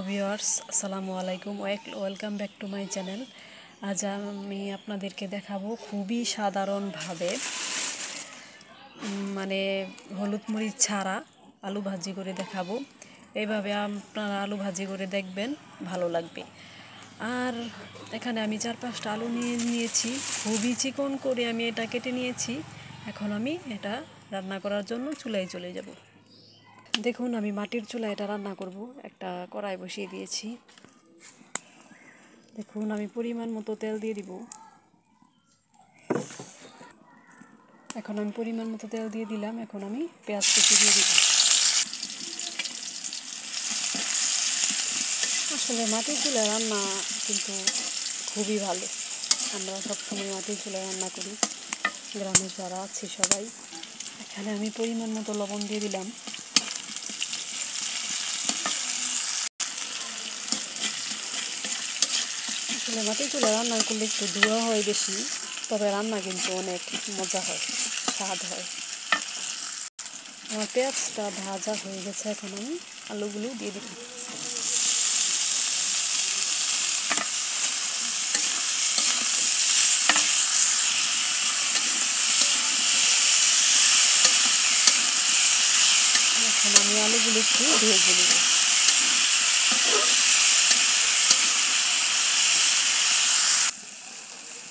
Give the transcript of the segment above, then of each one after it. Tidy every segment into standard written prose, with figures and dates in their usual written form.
Viewers আসসালামু আলাইকুম, welcome back to my channel. আজ আমি আপনাদেরকে দেখাবো খুবই সাধারণভাবে মানে হলুদ মরিচ ছাড়া আলু ভাজি করে দেখাবো। এইভাবে আপনারা আলু ভাজি করে দেখবেন, ভালো লাগবে। আর এখানে আমি 4-5টা আলু নিয়েছি, খুবই চিকন করে আমি এটা কেটে নিয়েছি। এখন আমি এটা রান্না করার জন্য চুলায় চলে যাব। দেখুন, আমি মাটির চুলায় এটা রান্না করব। একটা কড়াই বসিয়ে দিয়েছি। দেখুন, আমি পরিমাণ মতো তেল দিয়ে দিব। এখন আমি পরিমাণ মতো তেল দিয়ে দিলাম। এখন আমি পেঁয়াজ কুচি দিয়ে দিব। আসলে মাটির চুলায় রান্না কিন্তু খুবই ভালো। আমরা সবসময় মাটির চুলায় রান্না করি, গ্রামে যারা আছি সবাই। এখানে আমি পরিমাণ মতো লবণ দিয়ে দিলাম। আসলে মাটির চুলায় রান্না করলে একটু ধোঁয়া হয় বেশি, তবে রান্না কিন্তু অনেক মজা হয়, স্বাদ হয়। আমার পেঁয়াজটা ভাজা হয়ে গেছে। এখন আমি আলুগুলো দিয়ে দিলাম। এখন আমি আলুগুলো একটু ভেজে নেব।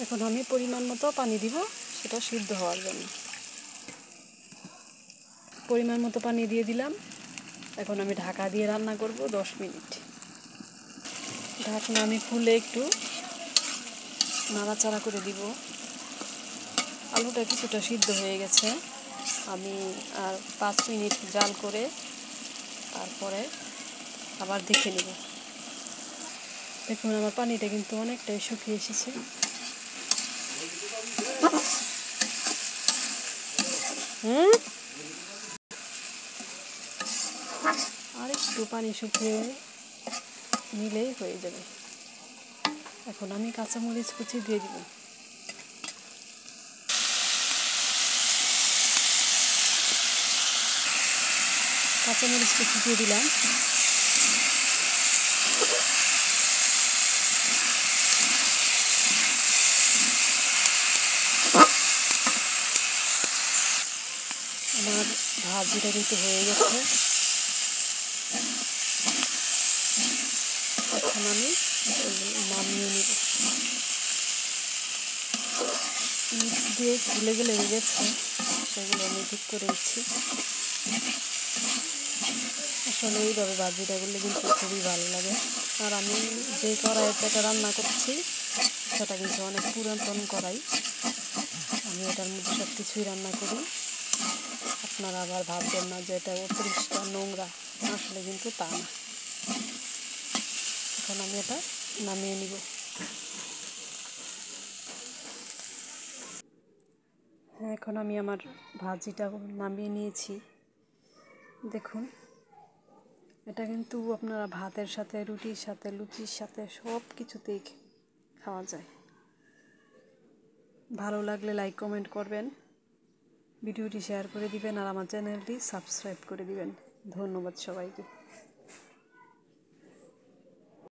এখন আমি পরিমাণ মতো পানি দিব, সেটা সিদ্ধ হওয়ার জন্য। পরিমাণ মতো পানি দিয়ে দিলাম। এখন আমি ঢাকা দিয়ে রান্না করব 10 মিনিট। ঢাকনা আমি খুলে একটু নাড়াচাড়া করে দিব। আলুটা কিছুটা সিদ্ধ হয়ে গেছে। আমি আর 5 মিনিট জাল করে তারপরে আবার দেখে নেব। দেখুন, আমার পানিটা কিন্তু অনেকটাই শুকিয়ে এসেছে। আর একটু পানি শুকিয়ে নিলেই হয়ে যাবে। এখন আমি কাঁচামরিচ কুচি দিয়ে দিব। কাঁচামরিচ কুচি দিয়ে দিলাম। আমার ভাজিটা কিন্তু হয়ে গেছে। এখন আমি নামিয়ে নিব। নিচ দিয়ে খুলে গেলে গেছে, সেগুলো আমি ঠিক করে দিচ্ছি। আসলে এইভাবে ভাজিটা করলে কিন্তু খুবই ভালো লাগে। আর আমি যে কড়াইতে এটা রান্না করছি সেটা কিন্তু অনেক পুরাতন কড়াই। আমি এটার মধ্যে সব কিছুই রান্না করি। আপনারা আবার ভাববেন না যে এটা অতিরিক্ত নোংরা, আসলে কিন্তু তা না। এখন আমি এটা নামিয়ে নিব। এখন আমি আমার ভাজিটা নামিয়ে নিয়েছি। দেখুন, এটা কিন্তু আপনারা ভাতের সাথে, রুটির সাথে, লুচির সাথে সব কিছুতেই খাওয়া যায়। ভালো লাগলে লাইক কমেন্ট করবেন, ভিডিওটি শেয়ার করে দিবেন, আর আমার চ্যানেলটি সাবস্ক্রাইব করে দিবেন। ধন্যবাদ সবাইকে।